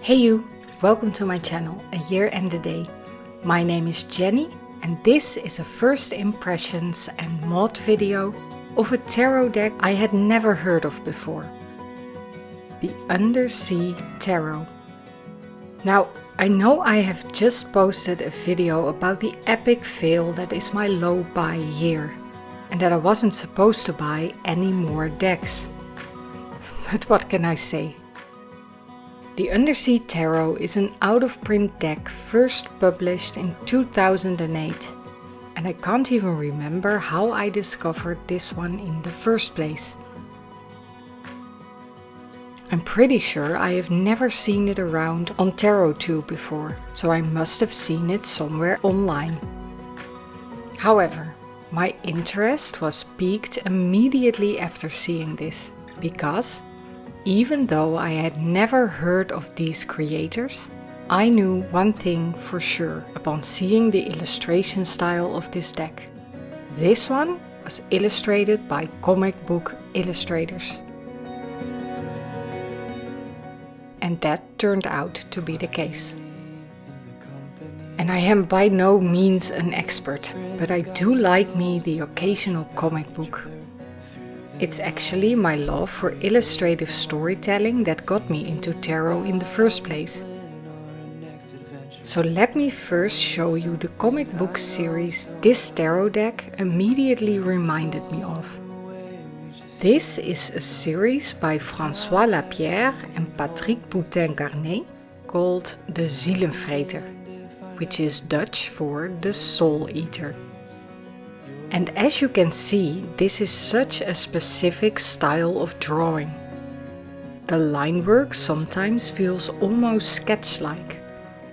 Hey you, welcome to my channel, A Year and a Day. My name is Jenny and this is a first impressions and mod video of a tarot deck I had never heard of before. The Undersea Tarot. Now, I know I have just posted a video about the epic fail that is my low buy year and that I wasn't supposed to buy any more decks. But what can I say? The Undersea Tarot is an out-of-print deck first published in 2008, and I can't even remember how I discovered this one in the first place. I'm pretty sure I have never seen it around on TarotTube before, so I must have seen it somewhere online. However, my interest was piqued immediately after seeing this, because even though I had never heard of these creators, I knew one thing for sure upon seeing the illustration style of this deck. This one was illustrated by comic book illustrators. And that turned out to be the case. And I am by no means an expert, but I do like me the occasional comic book. It's actually my love for illustrative storytelling that got me into tarot in the first place. So let me first show you the comic book series this tarot deck immediately reminded me of. This is a series by François Lapierre and Patrick Boutin-Garnet called The Zielenvreter, which is Dutch for the Soul Eater. And as you can see, this is such a specific style of drawing. The line work sometimes feels almost sketch-like,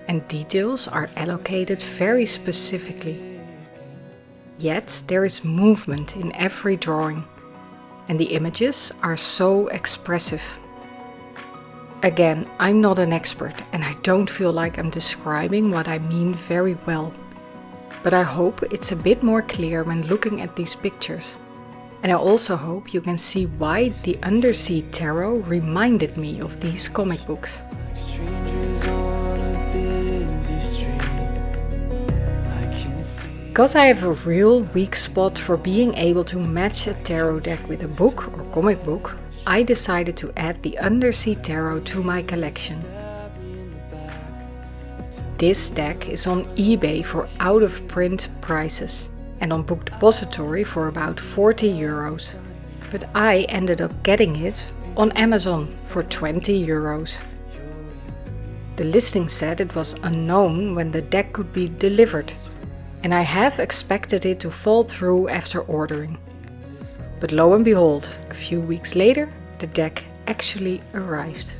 and details are allocated very specifically. Yet there is movement in every drawing, and the images are so expressive. Again, I'm not an expert and I don't feel like I'm describing what I mean very well. But I hope it's a bit more clear when looking at these pictures. And I also hope you can see why the Undersea Tarot reminded me of these comic books. Because I have a real weak spot for being able to match a tarot deck with a book or comic book, I decided to add the Undersea Tarot to my collection. This deck is on eBay for out-of-print prices and on Book Depository for about 40 euros. But I ended up getting it on Amazon for 20 euros. The listing said it was unknown when the deck could be delivered, and I have expected it to fall through after ordering. But lo and behold, a few weeks later, the deck actually arrived.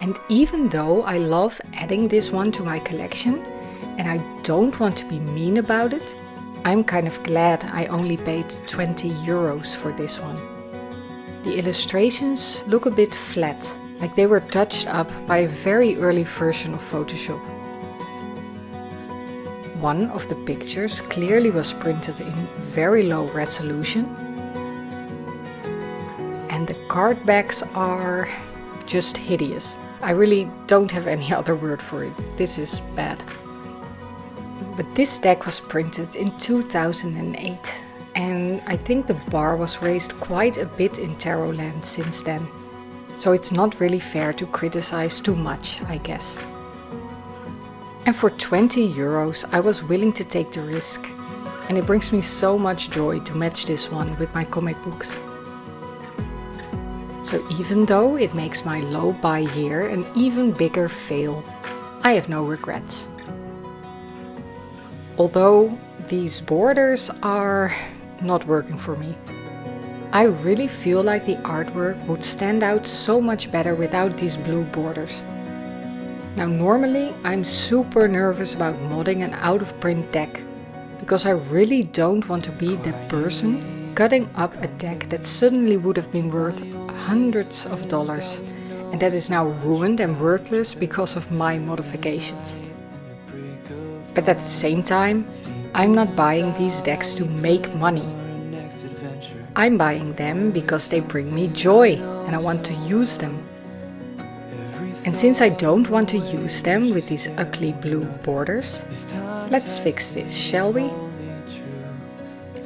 And even though I love adding this one to my collection, and I don't want to be mean about it, I'm kind of glad I only paid 20 euros for this one. The illustrations look a bit flat, like they were touched up by a very early version of Photoshop. One of the pictures clearly was printed in very low resolution, and the card backs are just hideous. I really don't have any other word for it. This is bad. But this deck was printed in 2008 and I think the bar was raised quite a bit in Tarotland since then. So it's not really fair to criticize too much, I guess. And for 20 euros I was willing to take the risk. And it brings me so much joy to match this one with my comic books. So even though it makes my low buy year an even bigger fail, I have no regrets. Although these borders are not working for me. I really feel like the artwork would stand out so much better without these blue borders. Now normally I'm super nervous about modding an out-of-print deck, because I really don't want to be that person cutting up a deck that suddenly would have been worth hundreds of dollars and that is now ruined and worthless because of my modifications. But at the same time, I'm not buying these decks to make money. I'm buying them because they bring me joy and I want to use them. And since I don't want to use them with these ugly blue borders, let's fix this, shall we?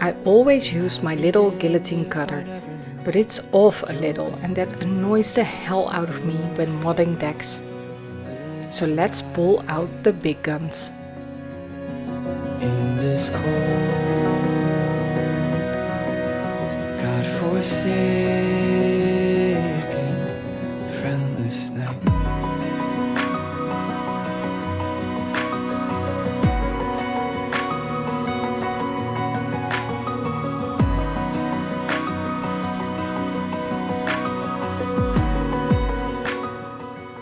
I always use my little guillotine cutter, but it's off a little and that annoys the hell out of me when modding decks. So let's pull out the big guns. In this cold, God-forsaken, friendless night.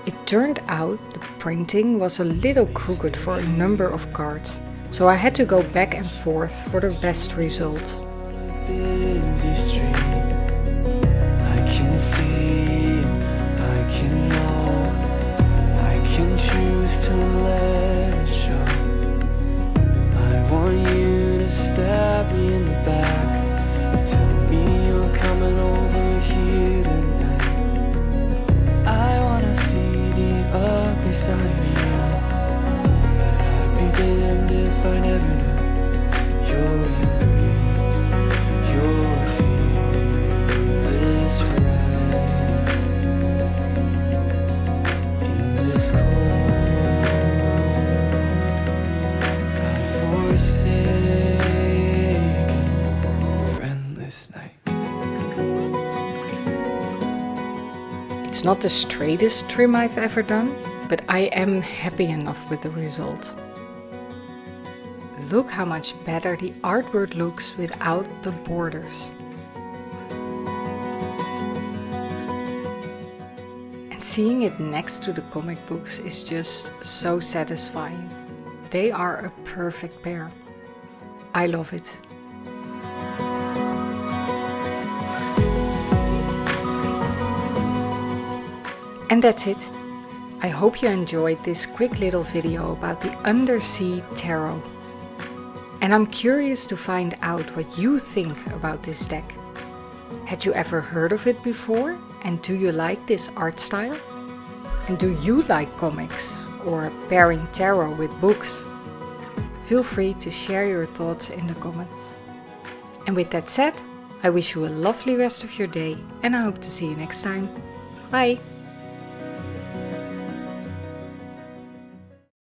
It turned out the printing was a little crooked for a number of cards, so I had to go back and forth for the best result. Busy street, I can see, I can know, I can choose to let it show. I want you to stab me in the back and tell me you're coming over here tonight. I wanna see the ugly side of you, but I'd be damned if I never knew your embrace, your fearless ride. In this cold, God-forsaken, friendless night. It's not the straightest trim I've ever done, but I am happy enough with the result. Look how much better the artwork looks without the borders. And seeing it next to the comic books is just so satisfying. They are a perfect pair. I love it. And that's it. I hope you enjoyed this quick little video about the Undersea Tarot. And I'm curious to find out what you think about this deck. Had you ever heard of it before? And do you like this art style? And do you like comics or pairing tarot with books? Feel free to share your thoughts in the comments. And with that said, I wish you a lovely rest of your day and I hope to see you next time. Bye!